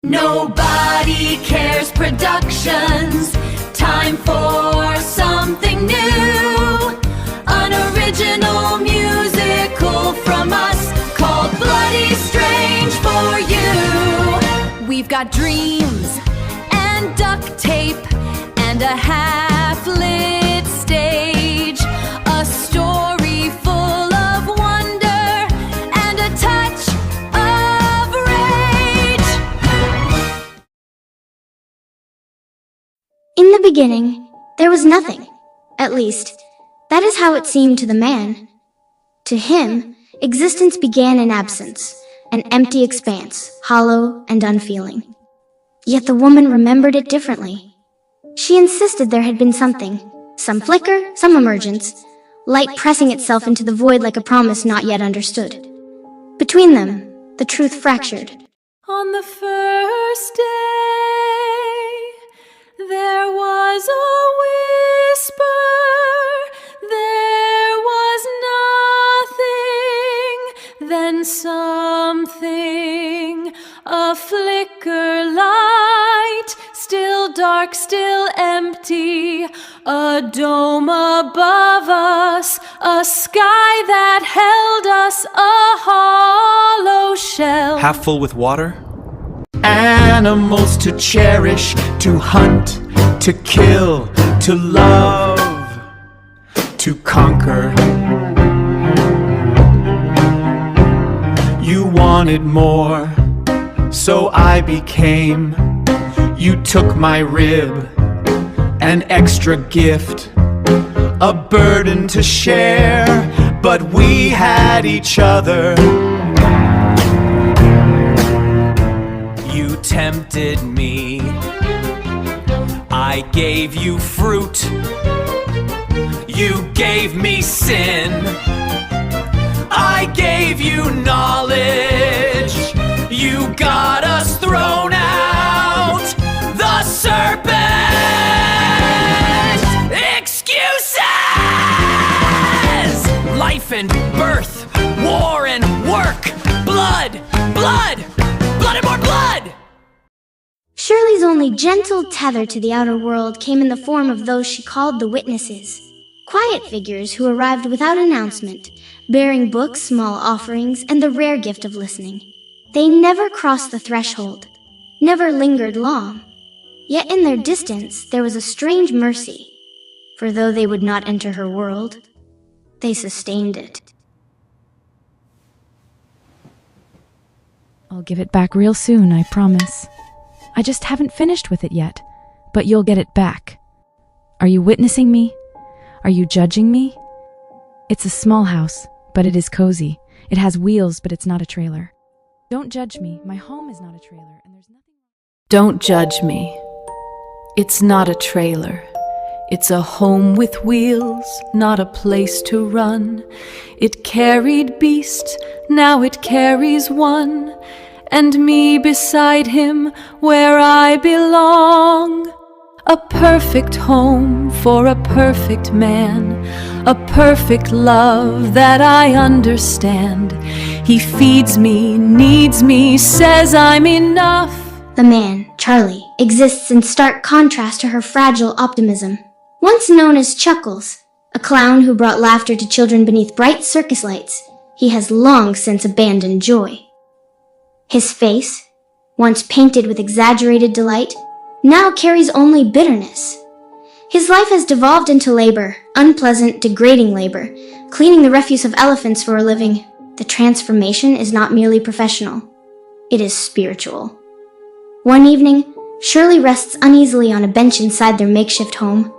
Nobody Cares Productions. Time for something new. An original musical from us called Bloody Strange for You. We've got dreams and duct tape and a half-lit stage. A story full of wonder and a touch of rage. In the beginning, there was nothing. At least, that is how it seemed to the man. To him, existence began in absence, an empty expanse, hollow and unfeeling. Yet the woman remembered it differently. She insisted there had been something, some flicker, some emergence, light pressing itself into the void like a promise not yet understood. Between them, the truth fractured. On the first day, there was a whisper, there was nothing, then something, a flicker light, still dark, still empty, a dome above us, a sky that held us, a hollow shell. Half full with water? Animals to cherish, to hunt, to kill, to love, to conquer. You wanted more, so I became. You took my rib, an extra gift, a burden to share, but we had each other. You tempted me, I gave you fruit, you gave me sin, I gave you knowledge, you got us thrown out, the serpent! Excuses! Life and birth, war and work, blood, blood, blood and more blood! Shirley's only gentle tether to the outer world came in the form of those she called the witnesses. Quiet figures who arrived without announcement, bearing books, small offerings, and the rare gift of listening. They never crossed the threshold, never lingered long. Yet in their distance there was a strange mercy, for though they would not enter her world, they sustained it. I'll give it back real soon, I promise. I just haven't finished with it yet, but you'll get it back. Are you witnessing me? Are you judging me? It's a small house, but it is cozy. It has wheels, but it's not a trailer. Don't judge me. My home is not a trailer, and there's nothing... Don't judge me. It's not a trailer. It's a home with wheels, not a place to run. It carried beasts, now it carries one, and me beside him where I belong. A perfect home for a perfect man, a perfect love that I understand. He feeds me, needs me, says I'm enough. The man, Charlie, exists in stark contrast to her fragile optimism. Once known as Chuckles, a clown who brought laughter to children beneath bright circus lights, he has long since abandoned joy. His face, once painted with exaggerated delight, now carries only bitterness. His life has devolved into labor, unpleasant, degrading labor, cleaning the refuse of elephants for a living. The transformation is not merely professional, it is spiritual. One evening, Shirley rests uneasily on a bench inside their makeshift home.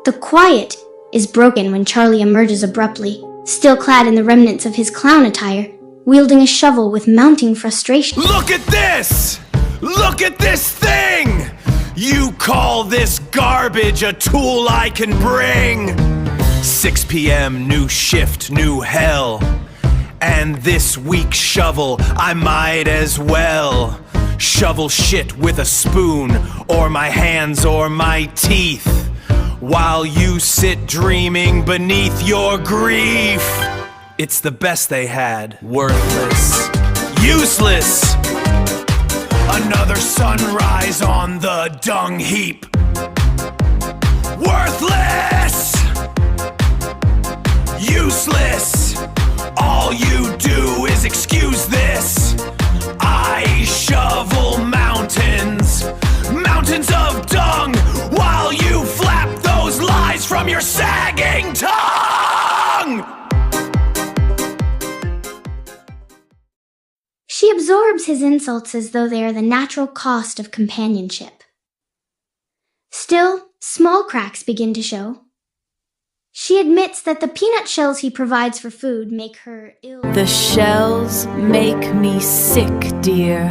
The quiet is broken when Charlie emerges abruptly, still clad in the remnants of his clown attire, wielding a shovel with mounting frustration. Look at this! Look at this thing! You call this garbage a tool I can bring? 6 p.m., new shift, new hell. And this weak shovel, I might as well shovel shit with a spoon, or my hands or my teeth, while you sit dreaming beneath your grief. It's the best they had. Worthless, useless, a Another sunrise on the dung heap. Worthless, useless, all you do is excuse this. I shovel mountains, mountains of dung, while you flap those lies from your sagging tongue. She absorbs his insults as though they are the natural cost of companionship. Still, small cracks begin to show. She admits that the peanut shells he provides for food make her ill. The shells make me sick, dear.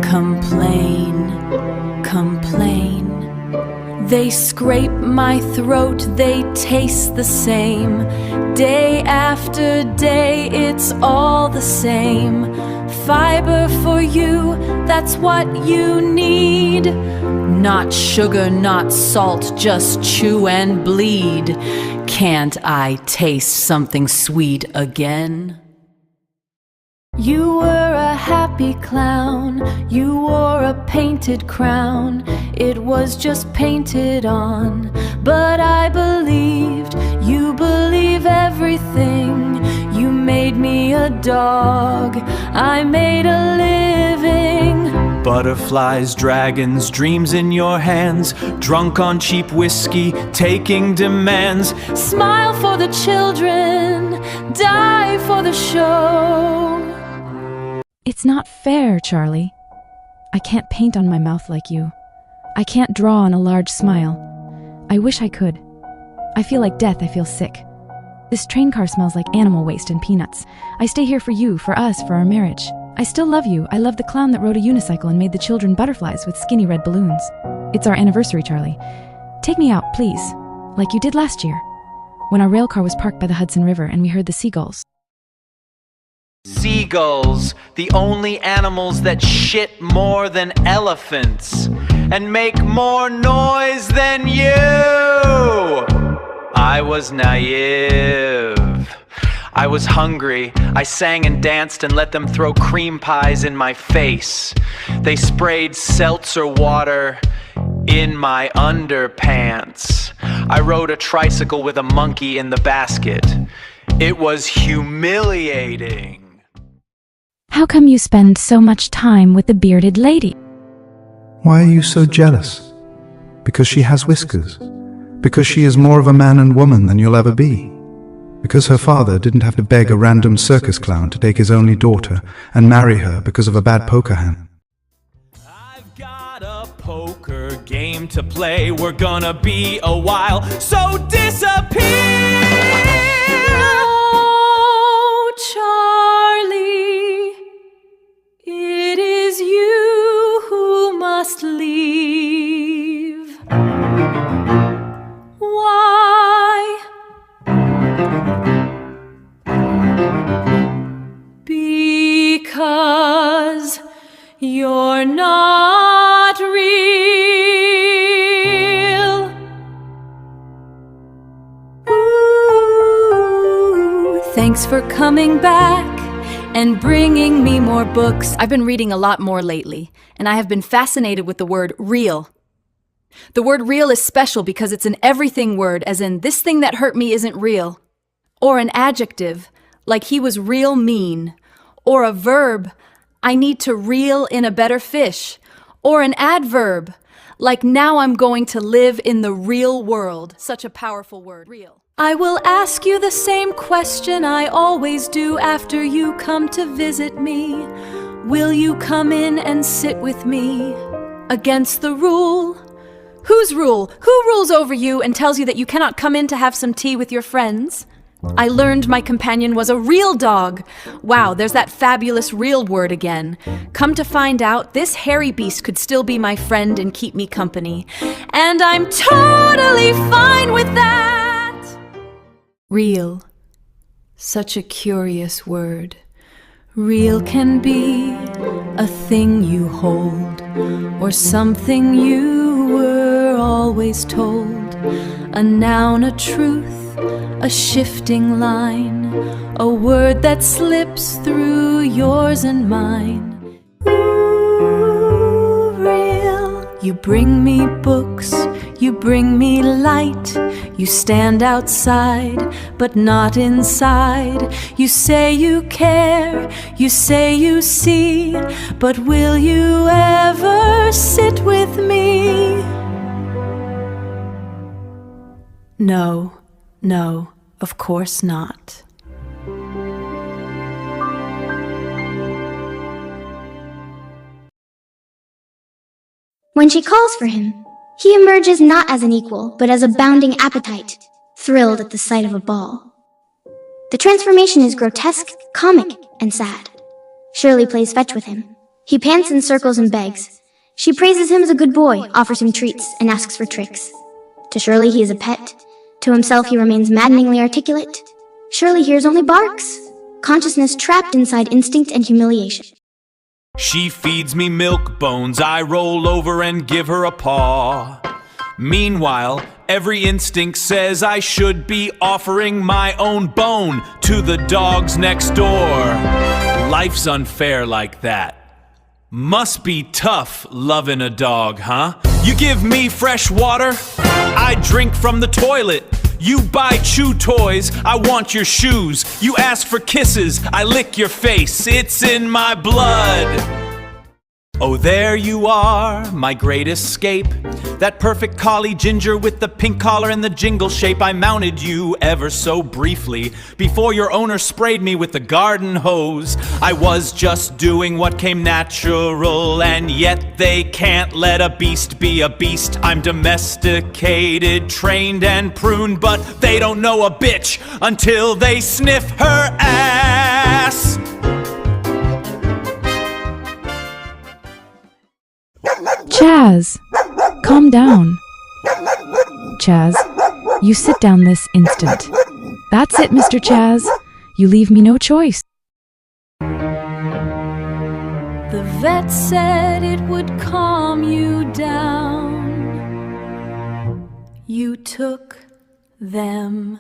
Complain, complain. They scrape my throat, they taste the same. Day after day, it's all the same. Fiber for you, that's what you need. Not sugar, not salt, just chew and bleed. Can't I taste something sweet again? You were a happy clown, you wore a painted crown. It was just painted on, but I believed. You believe everything. You made me a dog, I made a living. Butterflies, dragons, dreams in your hands. Drunk on cheap whiskey, taking demands. Smile for the children, die for the show. It's not fair, Charlie. I can't paint on my mouth like you. I can't draw on a large smile. I wish I could. I feel like death, I feel sick. This train car smells like animal waste and peanuts. I stay here for you, for us, for our marriage. I still love you. I love the clown that rode a unicycle and made the children butterflies with skinny red balloons. It's our anniversary, Charlie. Take me out, please, like you did last year, when our rail car was parked by the Hudson River and we heard the seagulls. Seagulls, the only animals that shit more than elephants and make more noise than you. I was naive. I was hungry. I sang and danced and let them throw cream pies in my face. They sprayed seltzer water in my underpants. I rode a tricycle with a monkey in the basket. It was humiliating. How come you spend so much time with the bearded lady? Why are you so jealous? Because she has whiskers. Because she is more of a man and woman than you'll ever be. Because her father didn't have to beg a random circus clown to take his only daughter and marry her because of a bad poker hand. I've got a poker game to play. We're gonna be a while, so disappear. Oh, Charlie, it is you who must leave. Why? Because you're not real. Ooh, thanks for coming back and bringing me more books. I've been reading a lot more lately, and I have been fascinated with the word real. The word real is special because it's an everything word, as in, this thing that hurt me isn't real. Or an adjective, like he was real mean. Or a verb, I need to reel in a better fish. Or an adverb, like now I'm going to live in the real world. Such a powerful word, real. I will ask you the same question I always do after you come to visit me. Will you come in and sit with me? Against the rule? Whose rule? Who rules over you and tells you that you cannot come in to have some tea with your friends? I learned my companion was a real dog. Wow, there's that fabulous real word again. Come to find out, this hairy beast could still be my friend and keep me company. And I'm totally fine with that! Real. Such a curious word. Real can be a thing you hold, or something you were always told. A noun, a truth, a shifting line, a word that slips through yours and mine. Ooh. You bring me books, you bring me light. You stand outside, but not inside. You say you care, you say you see, but will you ever sit with me? No, no, of course not. When she calls for him, he emerges not as an equal, but as a bounding appetite, thrilled at the sight of a ball. The transformation is grotesque, comic, and sad. Shirley plays fetch with him. He pants in circles and begs. She praises him as a good boy, offers him treats, and asks for tricks. To Shirley, he is a pet. To himself, he remains maddeningly articulate. Shirley hears only barks, consciousness trapped inside instinct and humiliation. She feeds me milk bones, I roll over and give her a paw. Meanwhile, every instinct says I should be offering my own bone to the dogs next door. Life's unfair like that. Must be tough loving a dog, huh? You give me fresh water, I drink from the toilet. You buy chew toys, I want your shoes. You ask for kisses, I lick your face. It's in my blood. Oh, there you are, my great escape. That perfect collie ginger with the pink collar and the jingle shape. I mounted you ever so briefly before your owner sprayed me with the garden hose. I was just doing what came natural, and yet they can't let a beast be a beast. I'm domesticated, trained and pruned, but they don't know a bitch until they sniff her ass. Chaz, calm down. Chaz, you sit down this instant. That's it, Mr. Chaz. You leave me no choice. The vet said it would calm you down. You took them.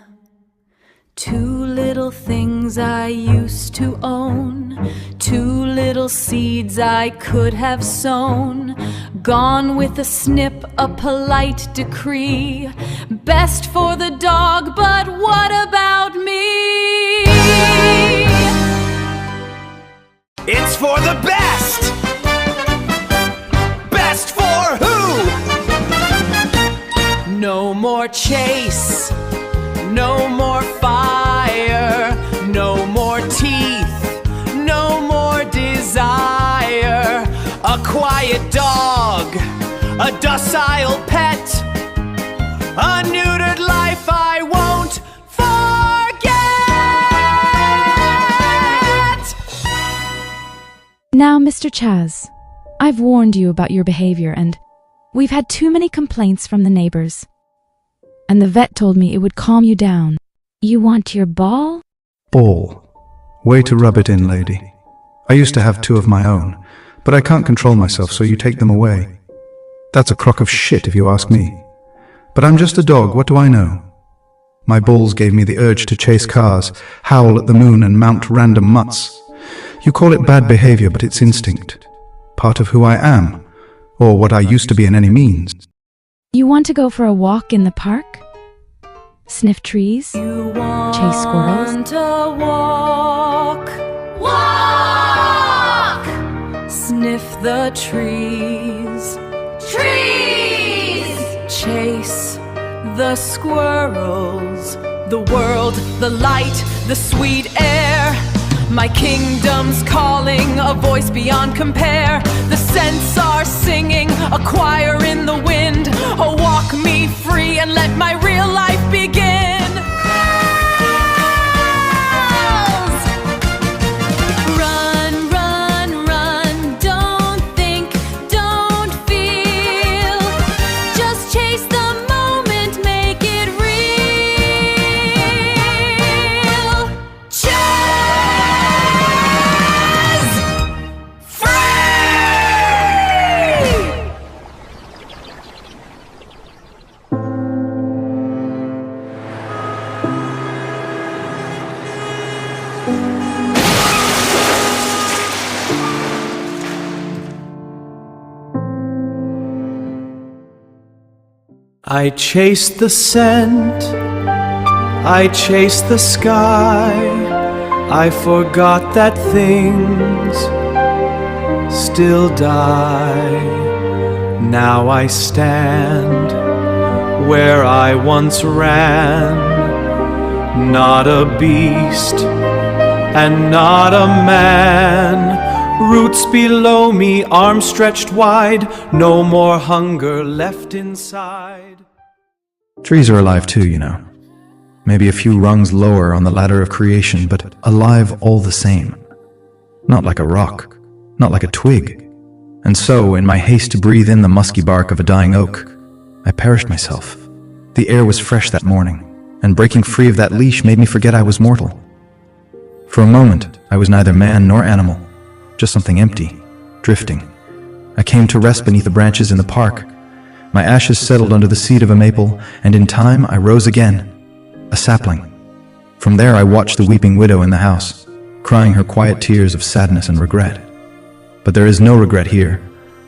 Two little things I used to own, two little seeds I could have sown, gone with a snip, a polite decree. Best for the dog, but what about me? It's for the best! Best for who? No more chase, no more fire, no more teeth, no more desire. A quiet dog, a docile pet, a neutered life I won't forget. Now, Mr. Chaz, I've warned you about your behavior, and we've had too many complaints from the neighbors. And the vet told me it would calm you down. You want your ball? Ball. Way to rub it in, lady. I used to have two of my own, but I can't control myself, so you take them away. That's a crock of shit if you ask me. But I'm just a dog, what do I know? My balls gave me the urge to chase cars, howl at the moon and mount random mutts. You call it bad behavior, but it's instinct. Part of who I am, or what I used to be in any means. You want to go for a walk in the park? Sniff trees? Chase squirrels? Walk, walk, sniff the trees, trees, chase the squirrels, the world, the light, the sweet air. My kingdom's calling, a voice beyond compare. The scents are singing, a choir in the wind. Oh, walk me free and let my real life begin. Run, run, run, don't think, don't feel. Just chase the moment, make it real. Chase! Free! I chased the scent, I chased the sky, I forgot that things still die. Now I stand where I once ran, not a beast and not a man. Roots below me, arms stretched wide, no more hunger left inside. Trees are alive too, you know. Maybe a few rungs lower on the ladder of creation, but alive all the same. Not like a rock, not like a twig. And so, in my haste to breathe in the musky bark of a dying oak, I perished myself. The air was fresh that morning, and breaking free of that leash made me forget I was mortal. For a moment, I was neither man nor animal, just something empty, drifting. I came to rest beneath the branches in the park. My ashes settled under the seed of a maple, and in time I rose again, a sapling. From there I watched the weeping widow in the house, crying her quiet tears of sadness and regret. But there is no regret here.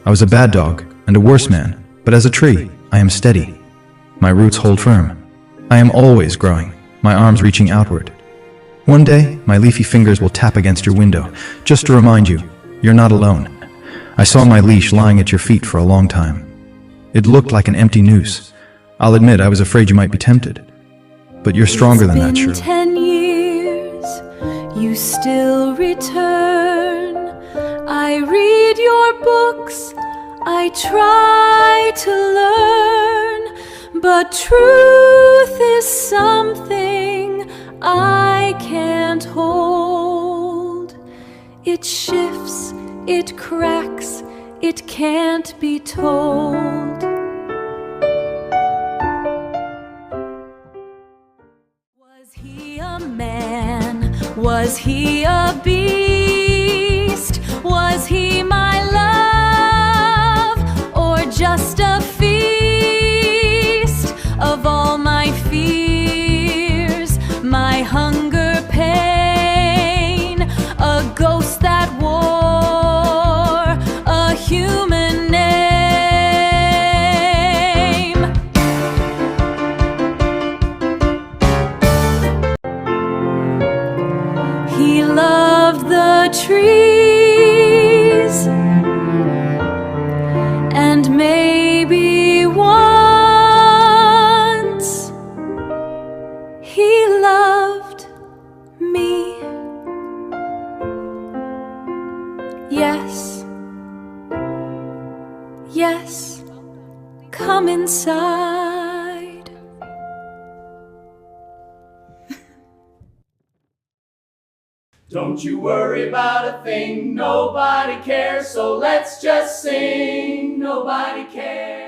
I was a bad dog, and a worse man, but as a tree, I am steady. My roots hold firm. I am always growing, my arms reaching outward. One day, my leafy fingers will tap against your window, just to remind you, you're not alone. I saw my leash lying at your feet for a long time. It looked like an empty noose. I'll admit I was afraid you might be tempted. But you're stronger than that, Shirley. It's been 10 years, you still return. I read your books, I try to learn, but truth is something I can't hold. It shifts, it cracks, it can't be told. Was he a man? Was he a beast? Was he my love, or just a feast of all my fears, my hunger, pain, a ghost that wore a human name? He loved the trees, and maybe once he loved me. Yes, yes, come inside. Don't you worry about a thing, nobody cares, so let's just sing, nobody cares.